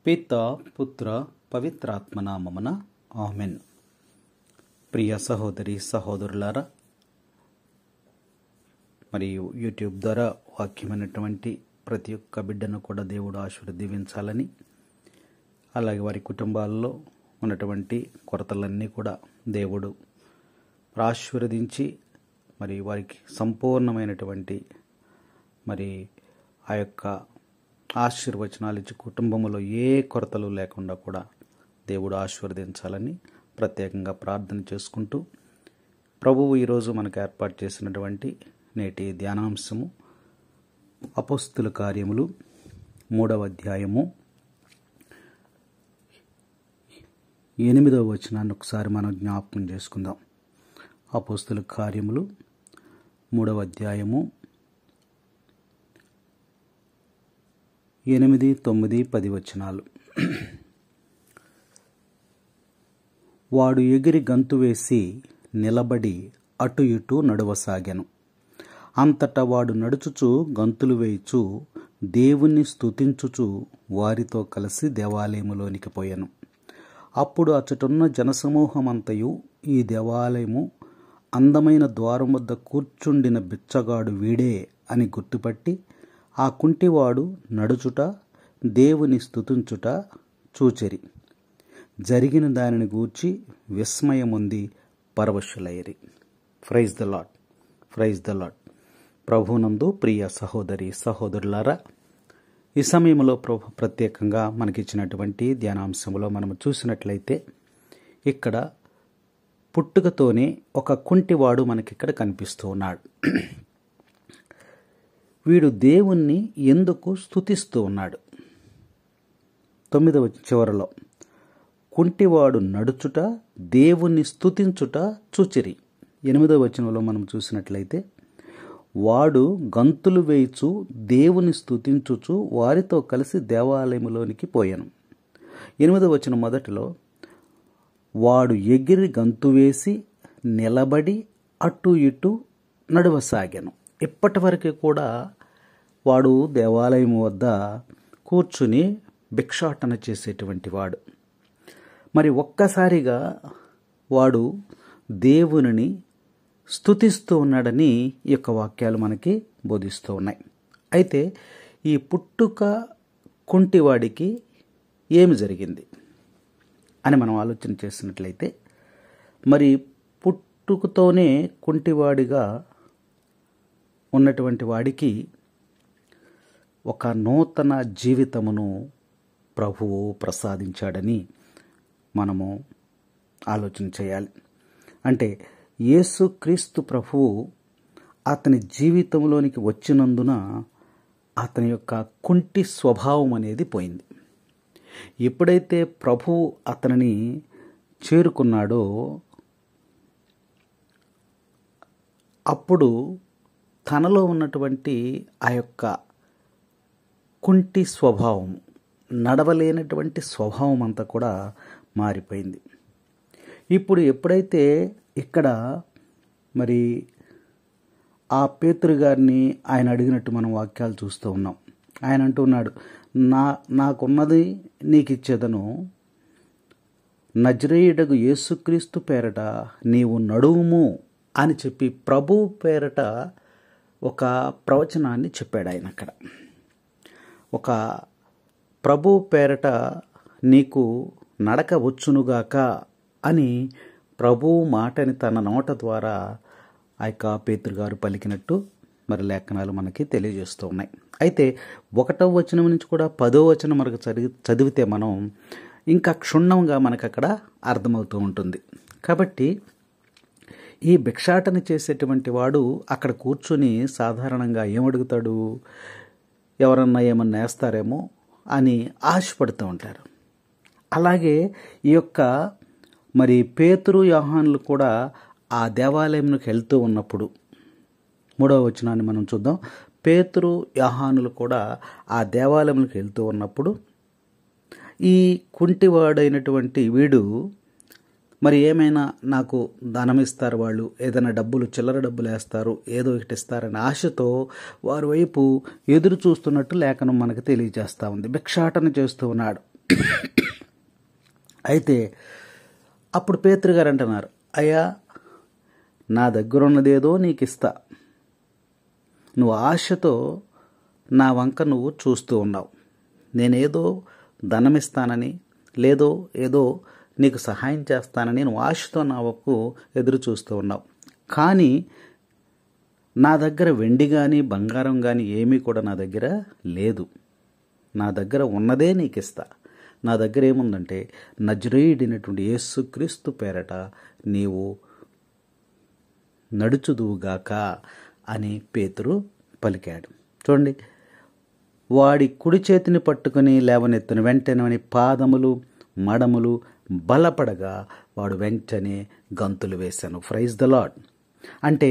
పిత పుత్ర పవిత్రాత్మనామమున ఆమెన్. ప్రియ సహోదరి సహోదరులారా, మరియు యూట్యూబ్ ద్వారా వాక్యమైనటువంటి ప్రతి ఒక్క బిడ్డను కూడా దేవుడు ఆశీర్వదించాలని, అలాగే వారి కుటుంబాల్లో ఉన్నటువంటి కొరతలన్నీ కూడా దేవుడు ఆశీర్వదించి మరి వారికి సంపూర్ణమైనటువంటి మరి ఆ యొక్క ఆశీర్వచనాలు ఇచ్చి కుటుంబంలో ఏ కొరతలు లేకుండా కూడా దేవుడు ఆశీర్వదించాలని ప్రత్యేకంగా ప్రార్థన చేసుకుంటూ, ప్రభువు ఈరోజు మనకు ఏర్పాటు చేసినటువంటి నేటి ధ్యానాంశము అపోస్తుల కార్యములు 3వ అధ్యాయము 8వ వచనాన్ని ఒకసారి మనం జ్ఞాపకం చేసుకుందాం. అపోస్తుల కార్యములు 3వ అధ్యాయము 8, 9, 10 వచనాలు. వాడు ఎగిరి గంతు వేసి నిలబడి అటు ఇటు నడువసాగాను. అంతటా వాడు నడుచుచు గంతులు వేయుచు దేవుణ్ణి స్తుతించుచు వారితో కలిసి దేవాలయములోనికి పోయాను. అప్పుడు అచ్చటున్న జనసమూహమంతయు ఈ దేవాలయము అందమైన ద్వారం వద్ద కూర్చుండిన బిచ్చగాడు వీడే అని గుర్తుపట్టి ఆ కుంటివాడు నడుచుట దేవుని స్తుతించుట చూచెరి. జరిగిన దానిని గూర్చి విస్మయముంది పరవశులైరి. Praise the lord, praise the lord. ప్రభునందు ప్రియ సహోదరి సహోదరులారా, ఈ సమయంలో ప్రభు ప్రత్యేకంగా మనకిచ్చినటువంటి ధ్యానాంశంలో మనం చూసినట్లయితే ఇక్కడ పుట్టుకతోనే ఒక కుంటివాడు మనకిక్కడ కనిపిస్తూ ఉన్నాడు. వీడు దేవుణ్ణి ఎందుకు స్తుతిస్తూ ఉన్నాడు? 9వ చివరలో కుంటివాడు నడుచుట దేవుణ్ణి స్తుతించుట చూచిరి. 8వ వచనంలో మనం చూసినట్లయితే వాడు గంతులు వేయుచు దేవుని స్తుతించుచు వారితో కలిసి దేవాలయములోనికి పోయాను. 8వ వచనం మొదటిలో వాడు ఎగిరి గంతు వేసి నిలబడి అటు ఇటు నడవసాగాను. ఇప్పటి వరకు కూడా వాడు దేవాలయం వద్ద కూర్చుని భిక్షాటన చేసేటువంటి వాడు. మరి ఒక్కసారిగా వాడు దేవునిని స్తుతిస్తూ ఉన్నాడని ఈ యొక్క వాక్యాలు మనకి బోధిస్తూ ఉన్నాయి. అయితే ఈ పుట్టుక కుంటివాడికి ఏమి జరిగింది అని మనం ఆలోచన చేసినట్లయితే, మరి పుట్టుకతోనే కుంటివాడిగా ఉన్నటువంటి వాడికి ఒక నూతన జీవితమును ప్రభువు ప్రసాదించాడని మనము ఆలోచన చేయాలి. అంటే యేసుక్రీస్తు ప్రభువు అతని జీవితంలోనికి వచ్చినందున అతని యొక్క కుంటి స్వభావం అనేది పోయింది. ఎప్పుడైతే ప్రభువు అతనిని చేరుకున్నాడో అప్పుడు తనలో ఉన్నటువంటి ఆ యొక్క కుంటి స్వభావం, నడవలేనటువంటి స్వభావం అంతా కూడా మారిపోయింది. ఇప్పుడు ఎప్పుడైతే ఇక్కడ మరి ఆ పేతురు గారిని ఆయన అడిగినట్టు మనం వాక్యాలు చూస్తూ ఉన్నాం. ఆయన అంటున్నాడు, నాకున్నది నీకు ఇచ్చేదను, నజరేయుడగు యేసుక్రీస్తు పేరట నీవు నడువుము అని చెప్పి ప్రభు పేరట ఒక ప్రవచనాన్ని చెప్పాడు ఆయన. అక్కడ ఒక ప్రభు పేరట నీకు నడక వచ్చునుగాక అని ప్రభు మాటని తన నోట ద్వారా ఆ యొక్క పేతురు గారు పలికినట్టు మరి లేఖనాలు మనకి తెలియజేస్తూ ఉన్నాయి. అయితే 1వ వచనం నుంచి కూడా 10వ వచనం మనకు చదివితే మనం ఇంకా క్షుణ్ణంగా మనకు అక్కడ అర్థమవుతూ ఉంటుంది. కాబట్టి ఈ భిక్షాటన చేసేటువంటి వాడు అక్కడ కూర్చుని సాధారణంగా ఏమడుగుతాడు? ఎవరన్నా ఏమన్నా వేస్తారేమో అని ఆశపడుతూ ఉంటారు. అలాగే ఈ యొక్క మరి పేతురు యోహానులు కూడా ఆ దేవాలయంలోకి వెళ్తూ ఉన్నప్పుడు 3వ వచనాన్ని మనం చూద్దాం. పేతురు యోహానులు కూడా ఆ దేవాలయంలోకి వెళ్తూ ఉన్నప్పుడు ఈ కుంటివాడైనటువంటి వీడు మరి ఏమైనా నాకు ధనం ఇస్తారు, వాళ్ళు ఏదైనా డబ్బులు చిల్లర డబ్బులు వేస్తారు, ఏదో ఒకటి ఇస్తారనే ఆశతో వారి వైపు ఎదురు చూస్తున్నట్టు లేఖనం మనకు తెలియజేస్తూ ఉంది. భిక్షాటన చేస్తూ ఉన్నాడు. అయితే అప్పుడు పేతురు గారు అంటున్నారు, అయ్యా నా దగ్గర ఉన్నదేదో నీకు ఇస్తా, నువ్వు ఆశతో నా వంక నువ్వు చూస్తూ ఉన్నావు, నేనేదో ధనమిస్తానని లేదో ఏదో నీకు సహాయం చేస్తానని నువ్వు ఆశతో నా వైపు ఎదురు చూస్తూ ఉన్నావు. కానీ నా దగ్గర వెండి కానీ బంగారం కానీ ఏమీ కూడా నా దగ్గర లేదు. నా దగ్గర ఉన్నదే నీకు ఇస్తా. నా దగ్గర ఏముందంటే నజరేయుడైనటువంటి యేసుక్రీస్తు పేరట నీవు నడుచుదువుగాక అని పేతురు పలికాడు. చూడండి, వాడి కుడి చేతిని పట్టుకుని లేవనెత్తున వెంటనే పాదములు మడములు బలపడగా వాడు వెంటనే గంతులు వేశాను. Praise the lord. అంటే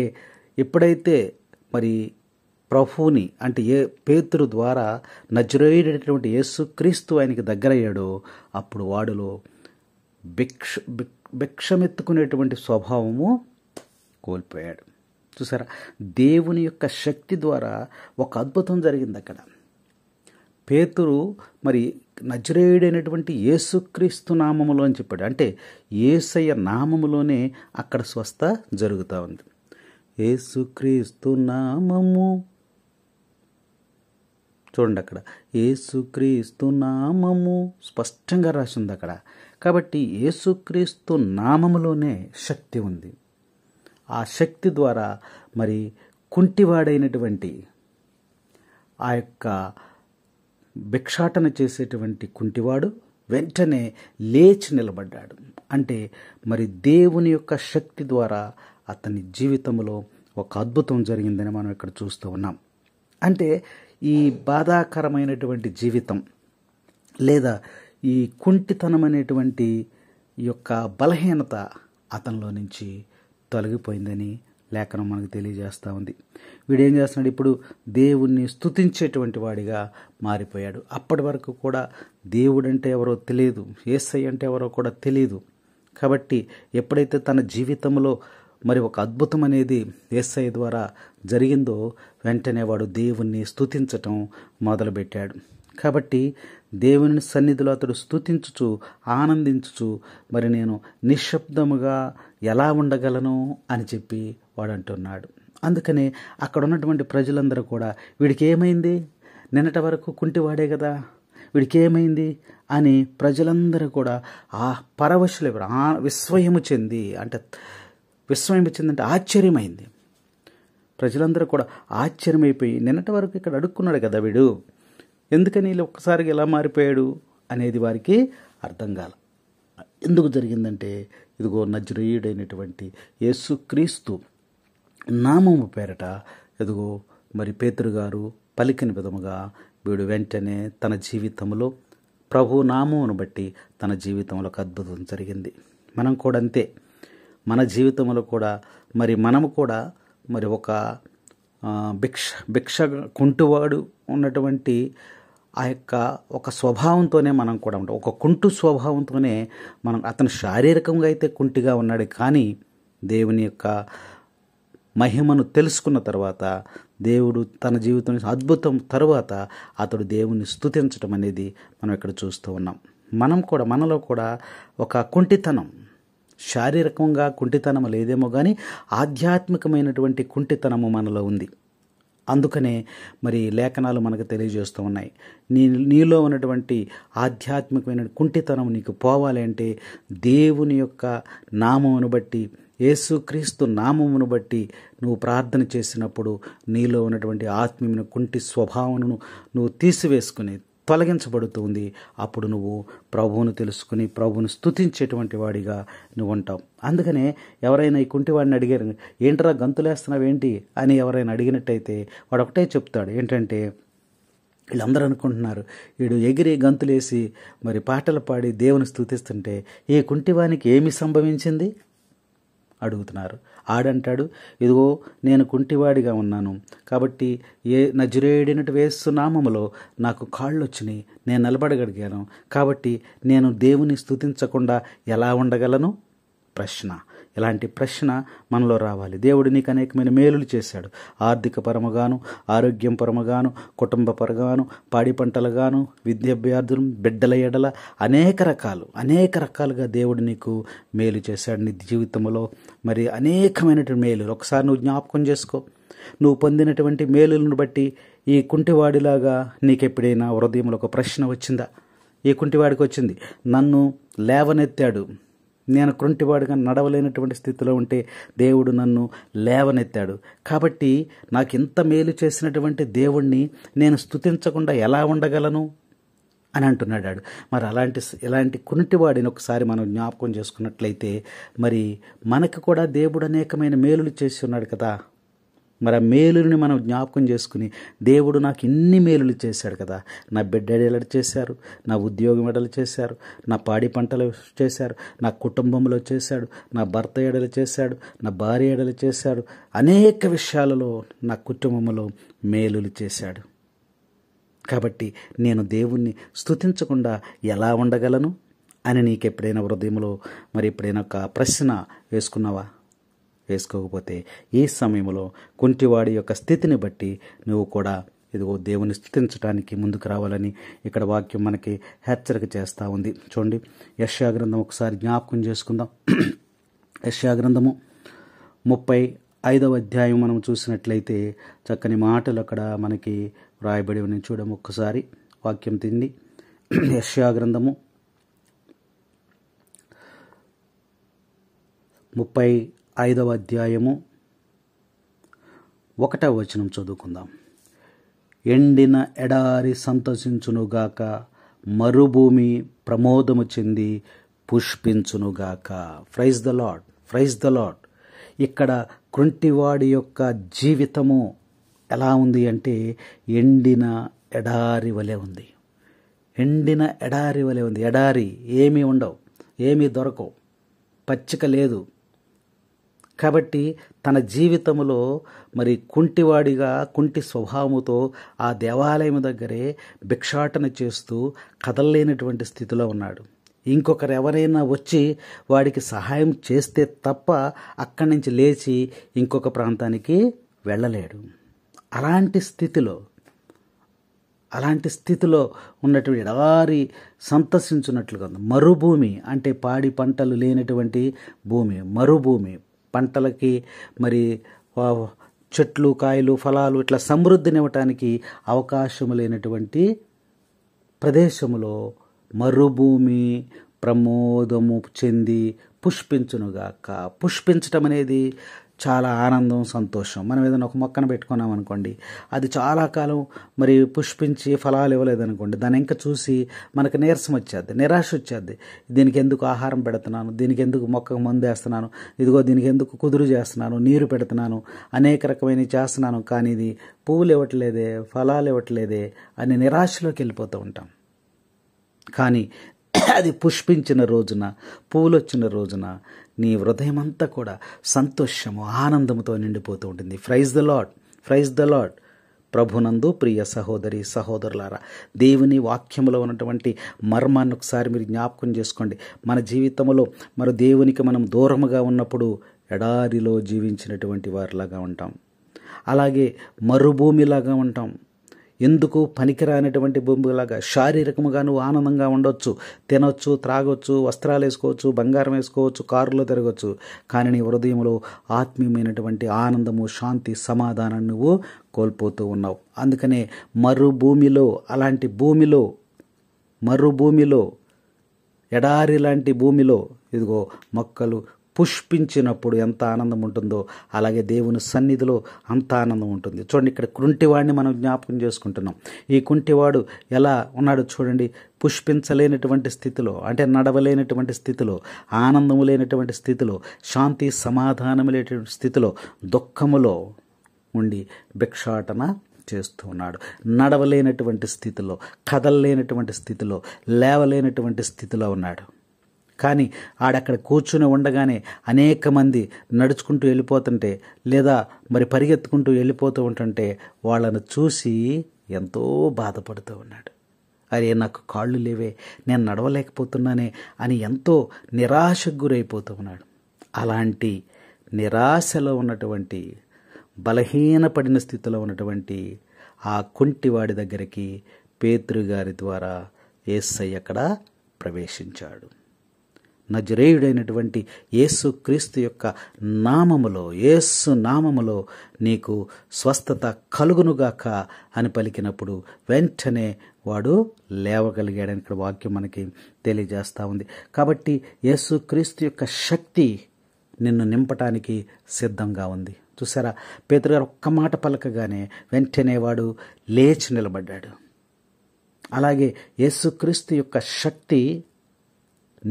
ఎప్పుడైతే మరి ప్రభువుని అంటే పేతురు ద్వారా నజరేయుడైనటువంటి యేసుక్రీస్తు ఆయనకి దగ్గరయ్యాడో అప్పుడు వాడిలో భిక్షమెత్తుకునేటువంటి స్వభావము కోల్పోయాడు. చూసారా, దేవుని యొక్క శక్తి ద్వారా ఒక అద్భుతం జరిగింది అక్కడ. పేతురు మరి నజరేయుడైనటువంటి యేసుక్రీస్తు నామములో అని చెప్పాడు. అంటే యేసయ్య నామములోనే అక్కడ స్వస్థ జరుగుతూ ఉంది. యేసుక్రీస్తు నామము, చూడండి అక్కడ యేసుక్రీస్తు నామము స్పష్టంగా రాసింది అక్కడ. కాబట్టి యేసుక్రీస్తు నామములోనే శక్తి ఉంది. ఆ శక్తి ద్వారా మరి కుంటివాడైనటువంటి ఆ యొక్క భిక్షాటన చేసేటువంటి కుంటివాడు వెంటనే లేచి నిలబడ్డాడు. అంటే మరి దేవుని యొక్క శక్తి ద్వారా అతని జీవితంలో ఒక అద్భుతం జరిగిందని మనం ఇక్కడ చూస్తూ ఉన్నాం. అంటే ఈ బాధాకరమైనటువంటి జీవితం లేదా ఈ కుంటితనం అనేటువంటి యొక్క బలహీనత అతనిలో నుంచి తొలగిపోయిందని లేఖనం మనకు తెలియజేస్తూ ఉంది. వీడేం చేస్తున్నాడు, ఇప్పుడు దేవుణ్ణి స్తుతించేటువంటి వాడిగా మారిపోయాడు. అప్పటి వరకు కూడా దేవుడంటే ఎవరో తెలియదు, యేసయ్య అంటే ఎవరో కూడా తెలియదు. కాబట్టి ఎప్పుడైతే తన జీవితంలో మరి ఒక అద్భుతం అనేది యేసయ్య ద్వారా జరిగిందో వెంటనే వాడు దేవుణ్ణి స్తుతించటం మొదలుపెట్టాడు. కాబట్టి దేవుని సన్నిధిలో అతడు స్తుతించుచు ఆనందించుచు మరి నేను నిశ్శబ్దముగా ఎలా ఉండగలను అని చెప్పి వాడు అంటున్నాడు. అందుకనే అక్కడ ఉన్నటువంటి ప్రజలందరూ కూడా వీడికి ఏమైంది, నిన్నటి వరకు కుంటివాడే కదా, వీడికి ఏమైంది అని ప్రజలందరూ కూడా ఆ పరవశులు విస్మయము చెందంటే ఆశ్చర్యమైంది. ప్రజలందరూ కూడా ఆశ్చర్యమైపోయి నిన్నటి వరకు ఇక్కడ అడుక్కున్నాడు కదా వీడు, ఎందుకని ఒక్కసారిగా ఎలా మారిపోయాడు అనేది వారికి అర్థం కాల. ఎందుకు జరిగిందంటే ఇదిగో నజరేయుడైనటువంటి యేసుక్రీస్తు నామము పేరట ఇదిగో మరి పేతురు గారు పలికిన విధముగా వీడు వెంటనే తన జీవితంలో ప్రభు నామమును బట్టి తన జీవితంలో ఒక అద్భుతం జరిగింది. మనం కూడా అంతే. మన జీవితంలో కూడా మరి మనము కూడా మరి ఒక భిక్ష కుంటువాడు ఉన్నటువంటి ఆ యొక్క ఒక స్వభావంతోనే మనం కూడా ఉంటాం. ఒక కుంటు స్వభావంతోనే మనం, అతను శారీరకంగా అయితే కుంటిగా ఉన్నాడు, కానీ దేవుని యొక్క మహిమను తెలుసుకున్న తర్వాత దేవుడు తన జీవితం అద్భుతం తర్వాత అతడు దేవుని స్తుతించడం అనేది మనం ఇక్కడ చూస్తూ ఉన్నాం. మనలో కూడా ఒక కుంటితనం, శారీరకంగా కుంటితనం లేదేమో కానీ ఆధ్యాత్మికమైనటువంటి కుంటితనము మనలో ఉంది. అందుకనే మరి లేఖనాలు మనకు తెలియజేస్తూ ఉన్నాయి, నీలో ఉన్నటువంటి ఆధ్యాత్మికమైన కుంటితనం నీకు పోవాలి అంటే దేవుని యొక్క నామమును బట్టి, యేసుక్రీస్తు నామమును బట్టి నువ్వు ప్రార్థన చేసినప్పుడు నీలో ఉన్నటువంటి ఆత్మీయమైన కుంటి స్వభావమును నువ్వు తీసివేసుకుని తొలగించబడుతుంది. అప్పుడు నువ్వు ప్రభువును తెలుసుకుని ప్రభువును స్తుతించేటువంటి వాడిగా నువ్వు ఉంటావు. అందుకనే ఎవరైనా ఈ కుంటివాడిని అడిగారు, ఏంట్రా గంతులేస్తున్నావు ఏంటి అని ఎవరైనా అడిగినట్టయితే వాడు ఒకటే చెప్తాడు, ఏంటంటే వీళ్ళందరూ అనుకుంటున్నారు వీడు ఎగిరి గంతులేసి మరి పాటలు పాడి దేవుని స్తుతిస్తుంటే ఈ కుంటివానికి ఏమి సంభవించింది అడుగుతున్నారు. ఆడంటాడు, ఇదిగో నేను కుంటివాడిగా ఉన్నాను కాబట్టి నజరేయుడైనటువంటి యేసు నామములో నాకు కాళ్ళు వచ్చినాయి, నేను నిలబడగలిగాను, కాబట్టి నేను దేవుని స్తుతించకుండా ఎలా ఉండగలను? ప్రశ్న. ఇలాంటి ప్రశ్న మనలో రావాలి. దేవుడు నీకు అనేకమైన మేలులు చేశాడు. ఆర్థిక పరముగాను, ఆరోగ్యం పరముగాను, కుటుంబ పరగాను, పాడి పంటలుగాను, విద్యాభ్యార్థులు, బిడ్డల ఎడల అనేక రకాలుగా దేవుడు నీకు మేలు చేశాడు. నీ జీవితంలో మరి అనేకమైనటువంటి మేలు ఒకసారి నువ్వు జ్ఞాపకం చేసుకో. నువ్వు పొందినటువంటి మేలులను బట్టి ఈ కుంటివాడిలాగా నీకెప్పుడైనా హృదయంలో ఒక ప్రశ్న వచ్చిందా? ఈ కుంటివాడికి వచ్చింది. నన్ను లేవనెత్తాడు. నేను కుంటివాడిగా నడవలేనటువంటి స్థితిలో ఉంటే దేవుడు నన్ను లేవనెత్తాడు. కాబట్టి నాకు ఇంత మేలు చేసినటువంటి దేవుణ్ణి నేను స్తుతించకుండా ఎలా ఉండగలను అని అంటున్నాడు. మరి ఇలాంటి కుంటివాడిని ఒకసారి మనం జ్ఞాపకం చేసుకున్నట్లయితే మరి మనకు కూడా దేవుడు అనేకమైన మేలులు చేసి ఉన్నాడు కదా. మరి ఆ మేలుని మనం జ్ఞాపకం చేసుకుని, దేవుడు నాకు ఇన్ని మేలులు చేశాడు కదా. నా బిడ్డ ఎడలు చేశారు, నా ఉద్యోగం ఎడలు చేశారు, నా పాడి పంటలు చేశారు, నా కుటుంబంలో చేశాడు, నా భర్త ఎడలు చేశాడు, నా భార్య ఎడలు చేశాడు, అనేక విషయాలలో నా కుటుంబంలో మేలులు చేశాడు. కాబట్టి నేను దేవుణ్ణి స్తుతించకుండా ఎలా ఉండగలను అని నీకు ఎప్పుడైనా హృదయంలో మరి ఎప్పుడైనా ఒక ప్రశ్న వేసుకున్నావా? వేసుకోకపోతే ఈ సమయంలో కుంటివాడి యొక్క స్థితిని బట్టి నువ్వు కూడా ఇదిగో దేవుని స్తుతించడానికి ముందుకు రావాలని ఇక్కడ వాక్యం మనకి హెచ్చరిక చేస్తూ ఉంది. చూడండి, యెషయా గ్రంథం ఒకసారి జ్ఞాపకం చేసుకుందాం. యెషయా గ్రంథము 35వ అధ్యాయం మనం చూసినట్లయితే చక్కని మాటలు అక్కడ మనకి రాయబడి ఉన్నాయి. చూడము ఒక్కసారి వాక్యం తిండి. యెషయా గ్రంథము 35వ అధ్యాయము 1వ వచనం చదువుకుందాం. ఎండిన ఎడారి సంతోషించునుగాక, మరుభూమి ప్రమోదము చెంది పుష్పించునుగాక. Praise the lord, praise the Lord. ఇక్కడ కుంటివాడి యొక్క జీవితము ఎలా ఉంది అంటే ఎండిన ఎడారి వలె ఉంది. ఎండిన ఎడారి వలె ఉంది. ఎడారి ఏమీ ఉండవు, ఏమీ దొరకవు, పచ్చిక లేదు. కాబట్టి తన జీవితంలో మరి కుంటివాడిగా, కుంటి స్వభావముతో ఆ దేవాలయం దగ్గరే భిక్షాటన చేస్తూ కదలలేనటువంటి స్థితిలో ఉన్నాడు. ఇంకొకరు ఎవరైనా వచ్చి వాడికి సహాయం చేస్తే తప్ప అక్కడి నుంచి లేచి ఇంకొక ప్రాంతానికి వెళ్ళలేడు. అలాంటి స్థితిలో ఉన్నటువంటి ఎడారి సంతసించున్నట్లుగా ఉంది. మరుభూమి అంటే పాడి పంటలు లేనటువంటి భూమి, మరుభూమి. పంటలకి మరి చెట్లు, కాయలు, ఫలాలు ఇట్లా సమృద్ధినివ్వటానికి అవకాశం లేనటువంటి ప్రదేశములో మరుభూమి ప్రమోదము చెంది పుష్పించునుగాక. పుష్పించటం అనేది చాలా ఆనందం, సంతోషం. మనం ఏదైనా ఒక మొక్కను పెట్టుకున్నాం అనుకోండి, అది చాలా కాలం మరి పుష్పించి ఫలాలు ఇవ్వలేదనుకోండి, దాన్ని ఇంకా చూసి మనకు నీరసం వచ్చేది, నిరాశ వచ్చేది. దీనికి ఎందుకు ఆహారం పెడుతున్నాను, దీనికి ఎందుకు మొక్కకు మందు వేస్తున్నాను, ఇదిగో దీనికి ఎందుకు కుదురు చేస్తున్నాను, నీరు పెడుతున్నాను, అనేక రకమైన చేస్తున్నాను, కానీ ఇది పువ్వులు ఇవ్వట్లేదే, ఫలాలు ఇవ్వట్లేదే అని నిరాశలోకి వెళ్ళిపోతూ ఉంటాం. కానీ అది పుష్పించిన రోజున, పువ్వులు వచ్చిన రోజున నీ హృదయం అంతా కూడా సంతోషము, ఆనందంతో నిండిపోతూ ఉంటుంది. Praise the lord, praise the lord. ప్రభునందు ప్రియ సహోదరి సహోదరులారా, దేవుని వాక్యములో ఉన్నటువంటి మర్మాన్ని ఒకసారి మీరు జ్ఞాపకం చేసుకోండి. మన జీవితంలో మరి దేవునికి మనం దూరముగా ఉన్నప్పుడు ఎడారిలో జీవించినటువంటి వారిలాగా ఉంటాం. అలాగే మరుభూమిలాగా ఉంటాం. ఎందుకు పనికిరానటువంటి భూమిలాగా శారీరకముగా నువ్వు ఆనందంగా ఉండొచ్చు, తినొచ్చు, త్రాగొచ్చు, వస్త్రాలు వేసుకోవచ్చు, బంగారం వేసుకోవచ్చు, కారులో తిరగచ్చు, కానీ నీ హృదయంలో ఆత్మీయమైనటువంటి ఆనందము, శాంతి, సమాధానాన్ని నువ్వు కోల్పోతూ ఉన్నావు. అందుకనే అలాంటి మరుభూమిలో ఎడారి లాంటి భూమిలో ఇదిగో మొక్కలు పుష్పించినప్పుడు ఎంత ఆనందం ఉంటుందో అలాగే దేవుని సన్నిధిలో అంత ఆనందం ఉంటుంది. చూడండి, ఇక్కడ కుంటివాడిని మనం జ్ఞాపకం చేసుకుంటున్నాం. ఈ కుంటివాడు ఎలా ఉన్నాడు చూడండి. పుష్పించలేనటువంటి స్థితిలో, అంటే నడవలేనటువంటి స్థితిలో, ఆనందము లేనటువంటి స్థితిలో, శాంతి సమాధానం లేనటువంటి స్థితిలో, దుఃఖములో ఉండి భిక్షాటన చేస్తూ ఉన్నాడు. నడవలేనటువంటి స్థితిలో, కదలలేనటువంటి స్థితిలో, లేవలేనటువంటి స్థితిలో ఉన్నాడు. కానీ ఆడక్కడ కూర్చుని ఉండగానే అనేక మంది నడుచుకుంటూ వెళ్ళిపోతుంటే లేదా మరి పరిగెత్తుకుంటూ వెళ్ళిపోతూ ఉంటుంటే వాళ్ళను చూసి ఎంతో బాధపడుతూ ఉన్నాడు. అరే, నాకు కాళ్ళు లేవే, నేను నడవలేకపోతున్నానే అని ఎంతో నిరాశకు గురైపోతూ ఉన్నాడు. అలాంటి నిరాశలో ఉన్నటువంటి, బలహీనపడిన స్థితిలో ఉన్నటువంటి ఆ కుంటివాడి దగ్గరికి పేతురు గారి ద్వారా యేసయ్య అక్కడ ప్రవేశించాడు. నజరేయుడైనటువంటి యేసుక్రీస్తు యొక్క నామములో, యేసు నామములో నీకు స్వస్థత కలుగునుగాక అని పలికినప్పుడు వెంటనే వాడు లేవగలిగాడని ఇక్కడ వాక్యం మనకి తెలియజేస్తూ ఉంది. కాబట్టి యేసుక్రీస్తు యొక్క శక్తి నిన్ను నింపటానికి సిద్ధంగా ఉంది. చూసారా, పేతురు గారు ఒక్క మాట పలకగానే వెంటనే వాడు లేచి నిలబడ్డాడు. అలాగే యేసుక్రీస్తు యొక్క శక్తి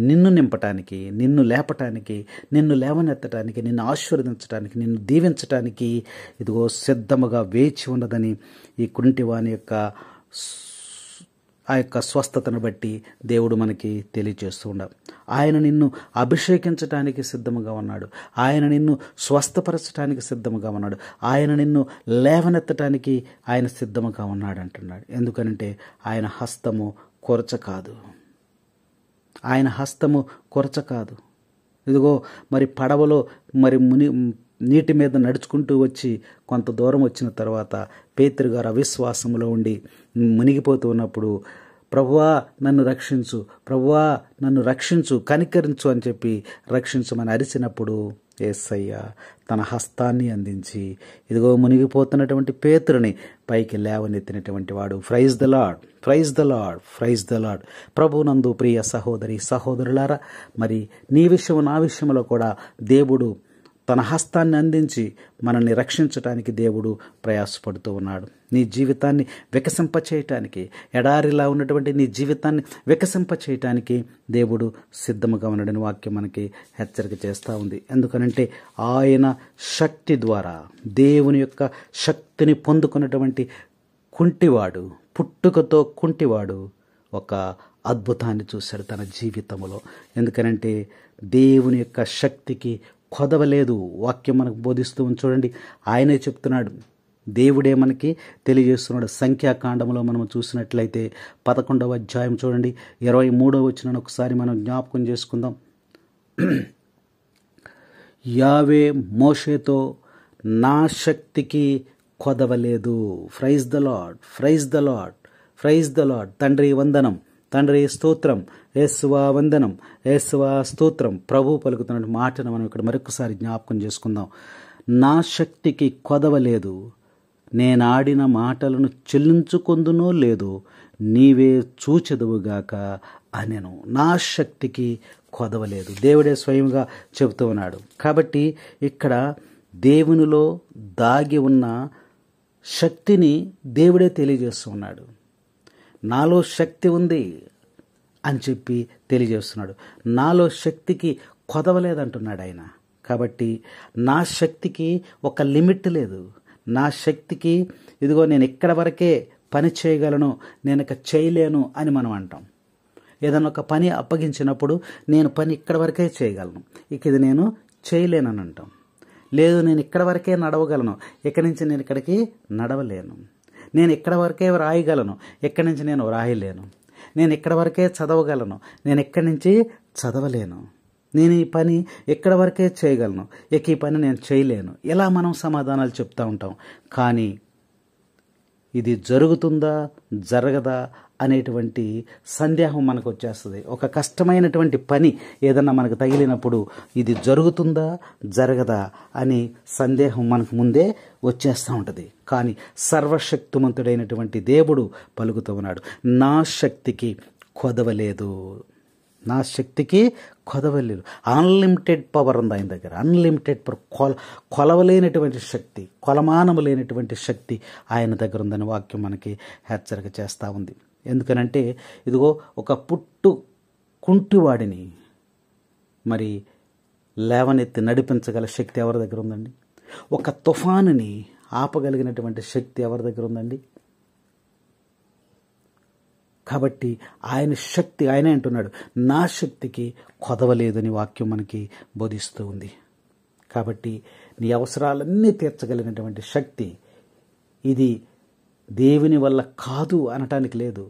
నిన్ను నింపటానికి, నిన్ను లేపటానికి, నిన్ను లేవనెత్తటానికి, నిన్ను ఆశీర్వదించడానికి, నిన్ను దీవించటానికి ఇదిగో సిద్ధముగా వేచి ఉన్నదని ఈ కుంటివాని యొక్క ఆ యొక్క స్వస్థతను బట్టి దేవుడు మనకి తెలియజేస్తూ ఉన్నాడు. ఆయన నిన్ను అభిషేకించటానికి సిద్ధముగా ఉన్నాడు. ఆయన నిన్ను స్వస్థపరచడానికి సిద్ధముగా ఉన్నాడు. ఆయన నిన్ను లేవనెత్తటానికి ఆయన సిద్ధముగా ఉన్నాడు అంటున్నాడు. ఎందుకనంటే ఆయన హస్తము కొరచ కాదు. ఆయన హస్తము కొరచ కాదు. ఇదిగో మరి పడవలో మరి నీటి మీద నడుచుకుంటూ వచ్చి కొంత దూరం వచ్చిన తర్వాత పేతురు గారు అవిశ్వాసంలో ఉండి మునిగిపోతూ ఉన్నప్పుడు, ప్రభువా నన్ను రక్షించు, ప్రభువా నన్ను రక్షించు, కనికరించు అని చెప్పి రక్షించమని అరిచినప్పుడు యేసయ్య తన హస్తాన్ని అందించి ఇదిగో మునిగిపోతున్నటువంటి పేతురుని పైకి లేవనెత్తినటువంటి వాడు. Praise the lord, praise the lord, praise the lord. ప్రభునందు ప్రియ సహోదరి సహోదరులారా, మరి నీ విషయం నా విషయంలో కూడా దేవుడు తన హస్తాన్ని అందించి మనల్ని రక్షించటానికి దేవుడు ప్రయాసపడుతూ ఉన్నాడు. నీ జీవితాన్ని వికసింపచేయటానికి, ఎడారిలా ఉన్నటువంటి నీ జీవితాన్ని వికసింపచేయటానికి దేవుడు సిద్ధముగా ఉన్నాడని వాక్యం మనకి హెచ్చరిక చేస్తూ ఉంది. ఎందుకనంటే ఆయన శక్తి ద్వారా, దేవుని యొక్క శక్తిని పొందుకున్నటువంటి కుంటివాడు, పుట్టుకతో కుంటివాడు ఒక అద్భుతాన్ని చూశాడు తన జీవితంలో. ఎందుకనంటే దేవుని యొక్క శక్తికి కొదవలేదు. వాక్యం మనకు బోధిస్తూ ఉంది. చూడండి, ఆయనే చెప్తున్నాడు, దేవుడే మనకి తెలియజేస్తున్నాడు. సంఖ్యాకాండంలో మనం చూసినట్లయితే 11వ అధ్యాయం చూడండి, 23వ వచనాన్ని ఒకసారి మనం జ్ఞాపకం చేసుకుందాం. యావే మోషేతో నా శక్తికి కొదవలేదు. Praise the lord, praise the lord, praise the Lord. తండ్రి వందనం, తండ్రి స్తోత్రం, యేసువా వందనం, యేసువా స్తోత్రం. ప్రభు పలుకుతున్న మాటను మనం ఇక్కడ మరొకసారి జ్ఞాపకం చేసుకుందాం. నా శక్తికి కొదవలేదు, నేనాడిన మాటలను చెల్లించుకొందునో లేదు, నీవే చూచెదవుగాక అనెను. నా శక్తికి కొదవలేదు. దేవుడే స్వయంగా చెబుతూ ఉన్నాడు. కాబట్టి ఇక్కడ దేవునిలో దాగి ఉన్న శక్తిని దేవుడే తెలియజేస్తూ ఉన్నాడు. నాలో శక్తి ఉంది అని చెప్పి తెలియజేస్తున్నాడు. నాలో శక్తికి కొదవలేదంటున్నాడు ఆయన. కాబట్టి నా శక్తికి ఒక లిమిట్ లేదు. నా శక్తికి ఇదిగో నేను ఎక్కడ వరకే పని చేయగలను, నేను ఇక చేయలేను అని మనం అంటాం. ఏదైనా ఒక పని అప్పగించినప్పుడు నేను పని ఇక్కడ వరకే చేయగలను, ఇక ఇది నేను చేయలేనని అంటాం. లేదు, నేను ఇక్కడ వరకే నడవగలను, ఇక్కడి నుంచి నేను ఇక్కడికి నడవలేను. నేను ఇక్కడ వరకే రాయగలను, ఇక్కడి నుంచి నేను రాయలేను. నేను ఇక్కడ వరకే చదవగలను, నేను ఇక్కడి నుంచి చదవలేను. నేను ఈ పని ఎక్కడ వరకే చేయగలను, ఇక ఈ పని నేను చేయలేను. ఇలా మనం సమాధానాలు చెప్తూ ఉంటాం. కానీ ఇది జరుగుతుందా జరగదా అనేటువంటి సందేహం మనకు వచ్చేస్తుంది. ఒక కష్టమైనటువంటి పని ఏదన్నా మనకు తగిలినప్పుడు ఇది జరుగుతుందా జరగదా అని సందేహం మనకు ముందే వచ్చేస్తూ ఉంటుంది. కానీ సర్వశక్తిమంతుడైనటువంటి దేవుడు పలుకుతూ ఉన్నాడు, నా శక్తికి కొదవలేదు, నా శక్తికి కొదవలేదు. అన్లిమిటెడ్ పవర్ ఉంది ఆయన దగ్గర. అన్లిమిటెడ్ పవర్, కొలవలేనటువంటి శక్తి, కొలమానము లేనటువంటి శక్తి ఆయన దగ్గర ఉందని వాక్యం మనకి హెచ్చరిక చేస్తూ ఉంది. ఎందుకనంటే ఇదిగో ఒక కుంటివాడిని మరి లేవనెత్తి నడిపించగల శక్తి ఎవరి దగ్గర ఉందండి? ఒక తుఫానుని ఆపగలిగినటువంటి శక్తి ఎవరి దగ్గర ఉందండి? కాబట్టి ఆయన శక్తి, ఆయనే అంటున్నాడు, నా శక్తికి కొదవలేదని వాక్యం మనకి బోధిస్తూ ఉంది. కాబట్టి నీ అవసరాలన్నీ తీర్చగలిగినటువంటి శక్తి ఇది దేవుని వల్ల కాదు అనటానికి లేదు.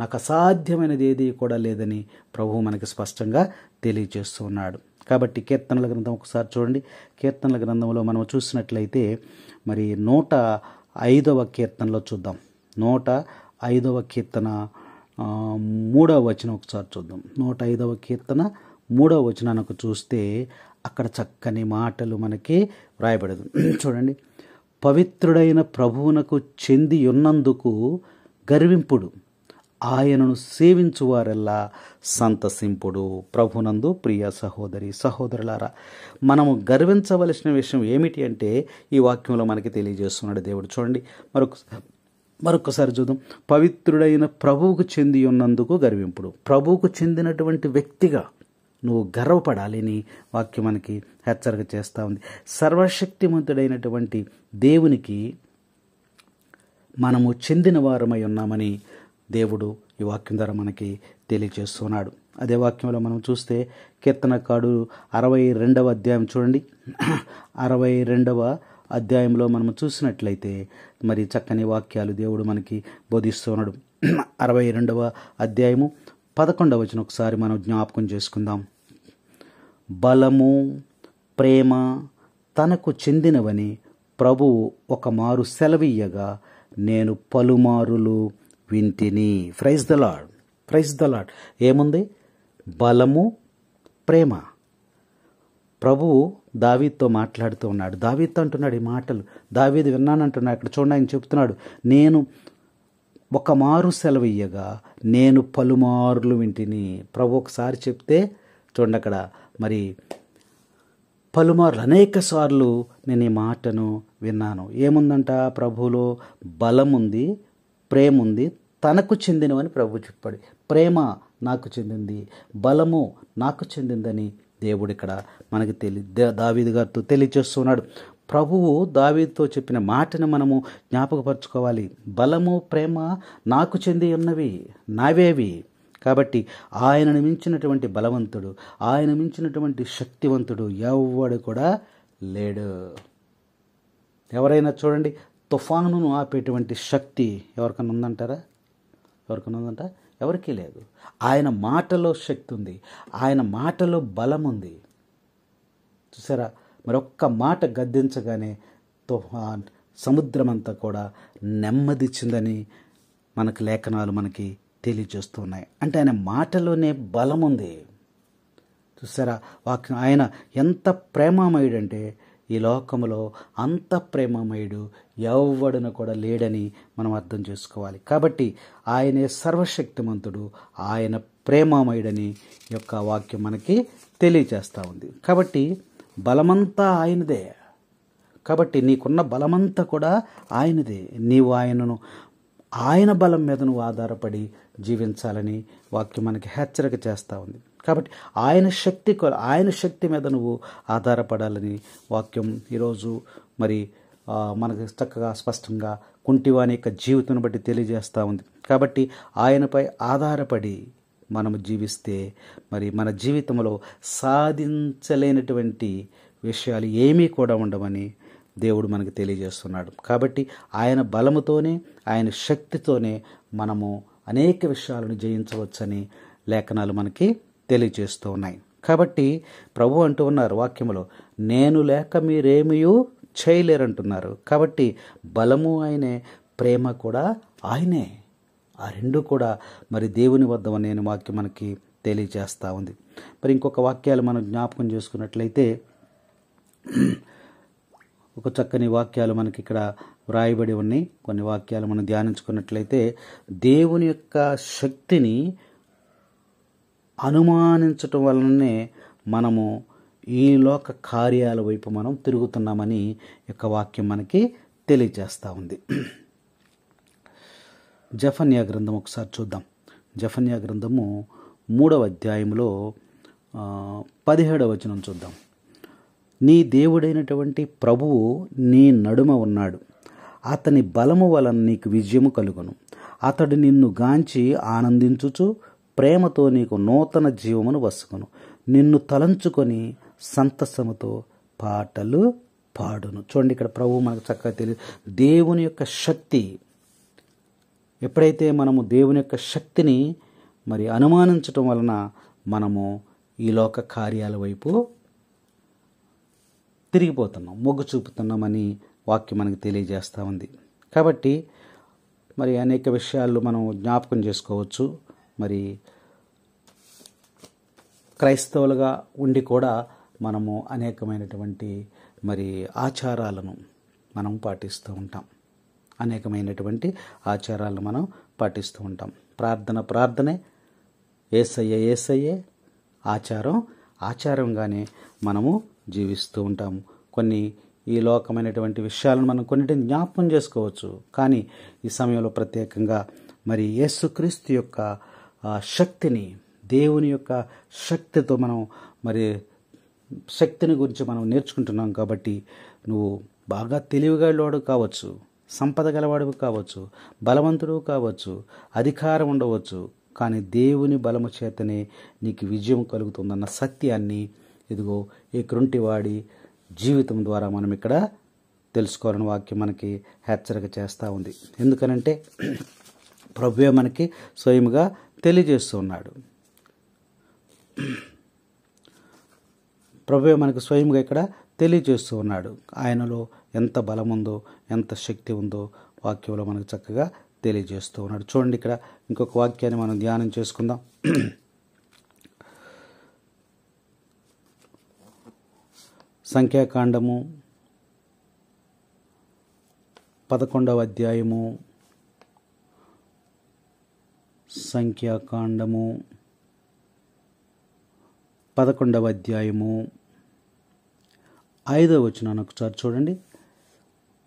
నాకు అసాధ్యమైనది ఏది కూడా లేదని ప్రభువు మనకి స్పష్టంగా తెలియజేస్తూ ఉన్నాడు. కాబట్టి కీర్తనల గ్రంథం ఒకసారి చూడండి. కీర్తనల గ్రంథంలో మనం చూసినట్లయితే మరి 105వ కీర్తనలో చూద్దాం. 105వ కీర్తన 3వ వచనం ఒకసారి చూద్దాం. 105వ కీర్తన 3వ వచనానికి చూస్తే అక్కడ చక్కని మాటలు మనకి వ్రాయబడదు. చూడండి, పవిత్రుడైన ప్రభువునకు చెంది ఉన్నందుకు గర్వింపుడు, ఆయనను సేవించువారెల్లా సంతసింపుడు. ప్రభునందు ప్రియ సహోదరి సహోదరులారా, మనము గర్వించవలసిన విషయం ఏమిటి అంటే ఈ వాక్యంలో మనకి తెలియజేస్తున్నాడు దేవుడు. చూడండి, మరొకసారి చూద్దాం. పవిత్రుడైన ప్రభువుకు చెంది ఉన్నందుకు గర్వింపుడు. ప్రభువుకు చెందినటువంటి వ్యక్తిగా నువ్వు గర్వపడాలని వాక్యం మనకి హెచ్చరిక చేస్తూ ఉంది. సర్వశక్తిమంతుడైనటువంటి దేవునికి మనము చెందిన వారమై ఉన్నామని దేవుడు ఈ వాక్యం ద్వారా మనకి తెలియజేస్తున్నాడు. అదే వాక్యంలో మనం చూస్తే కీర్తనకాడు 62వ అధ్యాయం చూడండి. 62వ అధ్యాయంలో మనం చూసినట్లయితే మరి చక్కని వాక్యాలు దేవుడు మనకి బోధిస్తున్నాడు. 62వ అధ్యాయము 11వ వచనం ఒకసారి మనం జ్ఞాపకం చేసుకుందాం. బలము, ప్రేమ తనకు చెందినవని ప్రభువు ఒక మారు సెలవీయగా నేను పలుమారులు వింటిని. Praise the lord, praise the Lord. ఏముంది? బలము, ప్రేమ. ప్రభువు దావీదుతో మాట్లాడుతూ ఉన్నాడు. దావీదుతో అంటున్నాడు ఈ మాటలు. దావీదు విన్నానంటున్నాడు. అక్కడ చూడండి, ఆయన చెప్తున్నాడు, నేను ఒక మారు సెలవీయగా నేను పలుమారులు వింటిని. ప్రభు ఒకసారి చెప్తే చూడండి, అక్కడ మరి పలుమార్లు అనేక సార్లు నేను ఈ మాటను విన్నాను. ఏముందంట? ప్రభువులో బలం ఉంది, ప్రేమ ఉంది, తనకు చెందినవని ప్రభు చెప్పాడు. ప్రేమ నాకు చెందింది, బలము నాకు చెందిందని దేవుడు ఇక్కడ మనకి దావీదు గారితో తెలియజేస్తున్నాడు. ప్రభువు దావీదుతో చెప్పిన మాటను మనము జ్ఞాపకపరచుకోవాలి. బలము, ప్రేమ నాకు చెంది ఉన్నవి, నావేవి. కాబట్టి ఆయనను మించినటువంటి బలవంతుడు, ఆయన మించినటువంటి శక్తివంతుడు ఎవడు కూడా లేడు. ఎవరైనా చూడండి, తుఫానును ఆపేటువంటి శక్తి ఎవరికన్నా ఉందంటారా? ఎవరికన్నా ఉందంట? ఎవరికీ లేదు. ఆయన మాటలో శక్తి ఉంది, ఆయన మాటలో బలం ఉంది. చూసారా? మరొక్క మాట గద్దించగానే సముద్రం అంతా కూడా నెమ్మదిచ్చిందని మనకు లేఖనాలు మనకి తెలియజేస్తున్నాయి. అంటే ఆయన మాటలోనే బలం ఉంది. చూసారా? ఆయన ఎంత ప్రేమమయుడంటే ఈ లోకములో అంత ప్రేమమయుడు ఎవడును కూడా లేడని మనం అర్థం చేసుకోవాలి. కాబట్టి ఆయనే సర్వశక్తిమంతుడు, ఆయన ప్రేమమయుడని యొక్క వాక్యం మనకి తెలియజేస్తూ ఉంది. కాబట్టి బలమంతా ఆయనదే. కాబట్టి నీకున్న బలమంతా కూడా ఆయనదే. నీవు ఆయన బలం మీద నువ్వు ఆధారపడి జీవించాలని వాక్యం మనకి హెచ్చరిక చేస్తూ ఉంది. కాబట్టి ఆయన శక్తి మీద నువ్వు ఆధారపడాలని వాక్యం ఈరోజు మరి మనకు చక్కగా స్పష్టంగా కుంటివాని యొక్క జీవితం బట్టి తెలియజేస్తూ ఉంది. కాబట్టి ఆయనపై ఆధారపడి మనము జీవిస్తే మరి మన జీవితంలో సాధించలేనటువంటి విషయాలు ఏమీ కూడా ఉండవని దేవుడు మనకు తెలియజేస్తున్నాడు. కాబట్టి ఆయన బలముతోనే, ఆయన శక్తితోనే మనము అనేక విషయాలను జయించవచ్చని లేఖనాలు మనకి తెలియజేస్తూ ఉన్నాయి. కాబట్టి ప్రభు అంటూ ఉన్నారు వాక్యములో, నేను లేక మీరేమీ చేయలేరంటున్నారు. కాబట్టి బలము ఆయనే, ప్రేమ కూడా ఆయనే. ఆ రెండు కూడా మరి దేవుని వద్ద నేను వాక్యం మనకి తెలియజేస్తూ ఉంది. మరి ఇంకొక వాక్యాలు మనం జ్ఞాపకం చేసుకున్నట్లయితే ఒక చక్కని వాక్యాలు మనకి ఇక్కడ వ్రాయబడి ఉన్నాయి. కొన్ని వాక్యాలు మనం ధ్యానించుకున్నట్లయితే దేవుని యొక్క శక్తిని అనుమానించటం వలననే మనము ఈ లోక కార్యాల వైపు మనం తిరుగుతున్నామని యొక్క వాక్యం మనకి తెలియజేస్తూ ఉంది. జెఫన్యా గ్రంథం ఒకసారి చూద్దాం. జెఫన్యా గ్రంథము 3వ అధ్యాయంలో 17వ వచనం చూద్దాం. నీ దేవుడైనటువంటి ప్రభువు నీ నడుమ ఉన్నాడు, అతని బలము వలన నీకు విజయము కలుగును. అతడు నిన్ను గాంచి ఆనందించుచు ప్రేమతో నీకు నూతన జీవమును వసుకును. నిన్ను తలంచుకొని సంతసముతో పాటలు పాడును. చూడండి, ఇక్కడ ప్రభువు మనకు చక్కగా తెలియదు. దేవుని యొక్క శక్తి, ఎప్పుడైతే మనము దేవుని యొక్క శక్తిని మరి అనుమానించటం వలన మనము ఈ లోక కార్యాల వైపు తిరిగిపోతున్నాం, మొగ్గు చూపుతున్నామని వాక్యం మనకు తెలియజేస్తూ ఉంది. కాబట్టి మరి అనేక విషయాలు మనం జ్ఞాపకం చేసుకోవచ్చు. మరి క్రైస్తవులుగా ఉండి కూడా మనము అనేకమైనటువంటి మరి ఆచారాలను మనం పాటిస్తూ ఉంటాం. అనేకమైనటువంటి ఆచారాలను మనం పాటిస్తూ ఉంటాం. ప్రార్థనే, యేసయ్యే ఆచారంగానే మనము జీవిస్తూ ఉంటాము. కొన్ని ఈ లోకమైనటువంటి విషయాలను మనం కొన్నిటిని జ్ఞాపకం చేసుకోవచ్చు. కానీ ఈ సమయంలో ప్రత్యేకంగా మరి యేసుక్రీస్తు యొక్క శక్తిని, దేవుని యొక్క శక్తితో మనం మరి శక్తిని గురించి మనం నేర్చుకుంటున్నాం. కాబట్టి నువ్వు బాగా తెలివిగలవాడు కావచ్చు, సంపద గలవాడు కావచ్చు, బలవంతుడు కావచ్చు, అధికారం ఉండవచ్చు, కానీ దేవుని బలము చేతనే నీకు విజయం కలుగుతుందన్న సత్యాన్ని ఇదిగో ఈ కృంటివాడి జీవితం ద్వారా మనం ఇక్కడ తెలుసుకోవాలని వాక్యం మనకి హెచ్చరిక చేస్తూ ఉంది. ఎందుకనంటే ప్రభువే మనకి స్వయముగా తెలియజేస్తూ ఉన్నాడు. ప్రభువే మనకు స్వయంగా ఇక్కడ తెలియజేస్తూ ఉన్నాడు. ఆయనలో ఎంత బలం ఉందో, ఎంత శక్తి ఉందో వాక్యంలో మనకు చక్కగా తెలియజేస్తూ ఉన్నాడు. చూడండి, ఇక్కడ ఇంకొక వాక్యాన్ని మనం ధ్యానం చేసుకుందాం. సంఖ్యాకాండము 11వ అధ్యాయము, సంఖ్యాకాండము 11వ అధ్యాయము 5వ వచనాన్ని ఒకసారి చూడండి.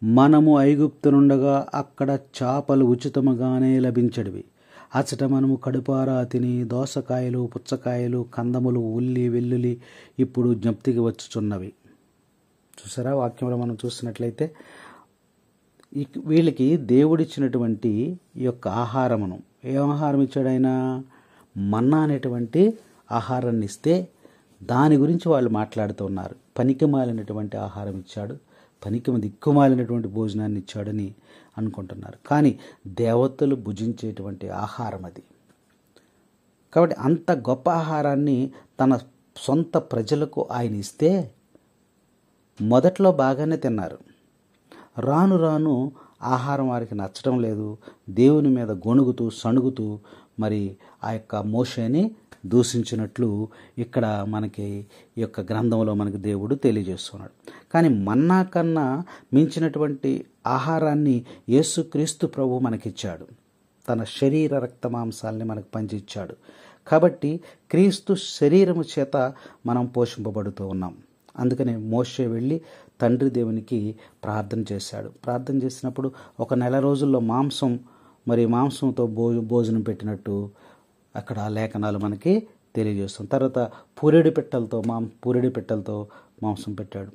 మనము ఐగుప్తునుండగా అక్కడ చేపలు ఉచితముగానే లభించడివి. అచట మనము కడుపారా తిని దోసకాయలు, పుచ్చకాయలు, కందములు, ఉల్లి, వెల్లుల్లి ఇప్పుడు జ్ఞప్తికి వచ్చుచున్నవి. చూసారా, వాక్యంలో మనం చూసినట్లయితే వీళ్ళకి దేవుడిచ్చినటువంటి ఈ యొక్క ఆహారమును, ఏ ఆహారం ఇచ్చాడు ఆయన? మన్నా అనేటువంటి ఆహారాన్ని ఇస్తే దాని గురించి వాళ్ళు మాట్లాడుతూ ఉన్నారు. పనికి మాలినటువంటి ఆహారం ఇచ్చాడు, దిక్కుమాలినటువంటి భోజనాన్ని ఇచ్చాడని అనుకుంటున్నారు. కానీ దేవతలు భుజించేటువంటి ఆహారం అది. కాబట్టి అంత గొప్ప ఆహారాన్ని తన సొంత ప్రజలకు ఆయన ఇస్తే మొదట్లో బాగానే తిన్నారు. రాను రాను ఆహారం వారికి నచ్చడం లేదు. దేవుని మీద గొణుగుతూ సణుగుతూ మరి ఆ యొక్క మోషేని దూషించినట్లు ఇక్కడ మనకి ఈ యొక్క గ్రంథంలో మనకి దేవుడు తెలియజేస్తున్నాడు. కానీ మన్నా కన్నా మించినటువంటి ఆహారాన్ని యేసుక్రీస్తు ప్రభు మనకిచ్చాడు. తన శరీర రక్త మాంసాలని మనకు పంచిచ్చాడు. కాబట్టి క్రీస్తు శరీరము చేత మనం పోషింపబడుతూ ఉన్నాం. అందుకనే మోషే వెళ్ళి తండ్రి దేవునికి ప్రార్థన చేశాడు. ప్రార్థన చేసినప్పుడు ఒక నెల రోజుల్లో మాంసంతో భోజనం పెట్టినట్టు అక్కడ లేఖనాలు మనకి తెలియజేస్తాం. తర్వాత పూరెడి పెట్టెలతో మాంసం పెట్టాడు.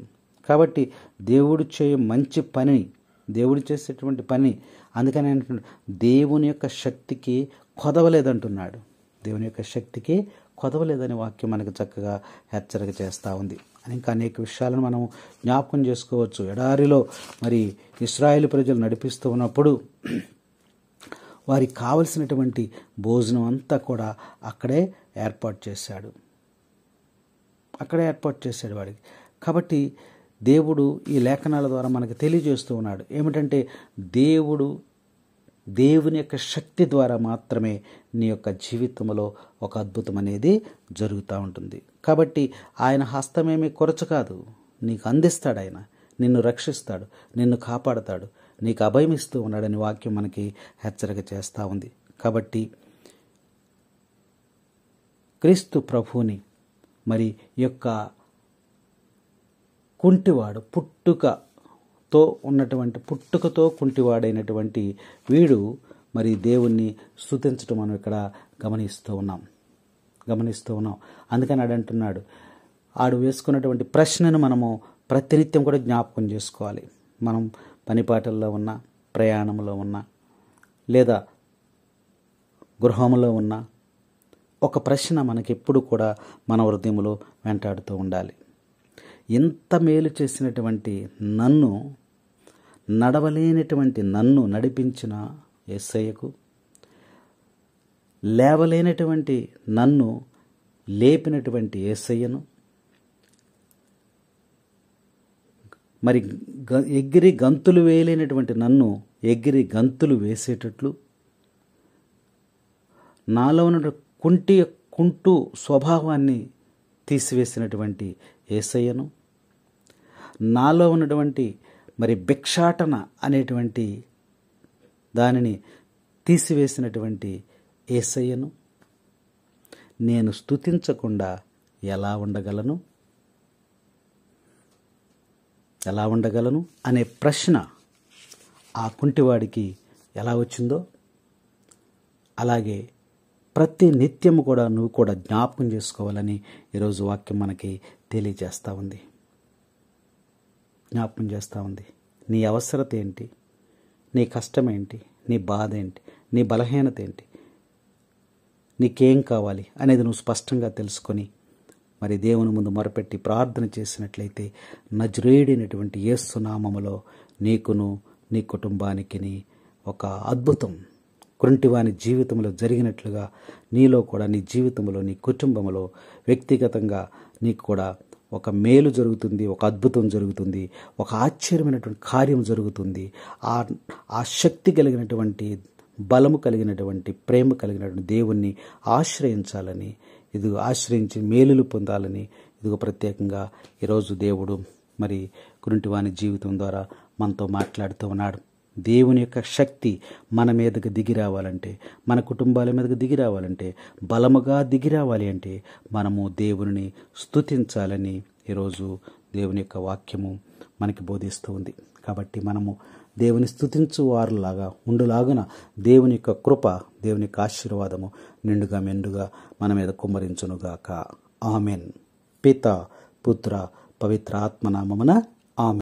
కాబట్టి దేవుడు చేసేటువంటి పని అందుకని అంటున్నాడు, దేవుని యొక్క శక్తికి కొదవలేదంటున్నాడు. దేవుని యొక్క శక్తికి కొదవలేదని వాక్యం మనకు చక్కగా హెచ్చరిక చేస్తూ ఉంది. ఇంకా అనేక విషయాలను మనం జ్ఞాపకం చేసుకోవచ్చు. ఎడారిలో మరి ఇశ్రాయేలు ప్రజలు నడిపిస్తూ ఉన్నప్పుడు వారికి కావలసినటువంటి భోజనం అంతా కూడా అక్కడే ఏర్పాటు చేశాడు వాడికి. కాబట్టి దేవుడు ఈ లేఖనాల ద్వారా మనకు తెలియజేస్తూ ఉన్నాడు ఏమిటంటే, దేవుని యొక్క శక్తి ద్వారా మాత్రమే నీ యొక్క జీవితంలో ఒక అద్భుతం అనేది జరుగుతూ ఉంటుంది. కాబట్టి ఆయన హస్తమేమీ కొరచ కాదు, నీకు అందిస్తాడు. ఆయన నిన్ను రక్షిస్తాడు, నిన్ను కాపాడతాడు, నీకు అభయమిస్తూ ఉన్నాడని వాక్యం మనకి హెచ్చరిక చేస్తూ ఉంది. కాబట్టి క్రీస్తు ప్రభువుని మరి యొక్క కుంటివాడు పుట్టుకతో కుంటివాడైనటువంటి వీడు మరి దేవుణ్ణి స్తుతించడం మనం ఇక్కడ గమనిస్తూ ఉన్నాం. అందుకని ఆడంటున్నాడు, ఆడు వేసుకున్నటువంటి ప్రశ్నను మనము ప్రతినిత్యం కూడా జ్ఞాపకం చేసుకోవాలి. మనం పనిపాటల్లో ఉన్నా, ప్రయాణంలో ఉన్నా, లేదా గృహంలో ఉన్నా ఒక ప్రశ్న మనకెప్పుడు కూడా మన హృదయంలో వెంటాడుతూ ఉండాలి. ఎంత మేలు చేసినటువంటి నడవలేనటువంటి నన్ను నడిపించిన యేసయ్యకు, లేవలేనటువంటి నన్ను లేపినటువంటి యేసయ్యను, మరి ఎగిరి గంతులు వేయలేనటువంటి నన్ను ఎగిరి గంతులు వేసేటట్లు, నాలో ఉన్న కుంటూ స్వభావాన్ని తీసివేసినటువంటి యేసయ్యను, నాలో ఉన్నటువంటి మరి భిక్షాటన అనేటువంటి దానిని తీసివేసినటువంటి యేసయ్యను నేను స్తుతించకుండా ఎలా ఉండగలను అనే ప్రశ్న ఆ కుంటివాడికి ఎలా వచ్చిందో, అలాగే ప్రతి నిత్యము కూడా నువ్వు కూడా జ్ఞాపకం చేసుకోవాలని ఈరోజు వాక్యం మనకి తెలియజేస్తూ ఉంది. జ్ఞాపకం చేస్తూ ఉంది. నీ అవసరత ఏంటి, నీ కష్టం ఏంటి, నీ బాధ ఏంటి, నీ బలహీనత ఏంటి, నీకేం కావాలి అనేది నువ్వు స్పష్టంగా తెలుసుకొని మరి దేవుని ముందు మొరపెట్టి ప్రార్థన చేసినట్లయితే నజరేయుడైనటువంటి యేసు నామములో నీకును నీ కుటుంబానికి ఒక అద్భుతం కుంటివాని జీవితంలో జరిగినట్లుగా నీలో కూడా, నీ జీవితంలో, నీ కుటుంబంలో, వ్యక్తిగతంగా నీకు కూడా ఒక మేలు జరుగుతుంది, ఒక అద్భుతం జరుగుతుంది, ఒక ఆశ్చర్యమైనటువంటి కార్యం జరుగుతుంది. ఆ శక్తి కలిగినటువంటి, బలము కలిగినటువంటి, ప్రేమ కలిగినటువంటి దేవుణ్ణి ఆశ్రయించాలని, ఇది ఆశ్రయించి మేలులు పొందాలని ఇదిగో ప్రత్యేకంగా ఈరోజు దేవుడు మరి కుంటివాని జీవితం ద్వారా మనతో మాట్లాడుతూ ఉన్నాడు. దేవుని యొక్క శక్తి మన మీదకు దిగి రావాలంటే, మన కుటుంబాల మీదకు దిగి రావాలంటే, బలముగా దిగి రావాలి అంటే మనము దేవుని స్తుతించాలని ఈరోజు దేవుని యొక్క వాక్యము మనకి బోధిస్తూ ఉంది. కాబట్టి మనము దేవుని స్తుతించు వారులాగా ఉండులాగున దేవుని యొక్క కృప, దేవుని యొక్క ఆశీర్వాదము నిండుగా మెండుగా మన మీద కుమ్మరించునుగాక. ఆమెన్. పిత, పుత్ర, పవిత్ర ఆత్మనామమున ఆమెన్.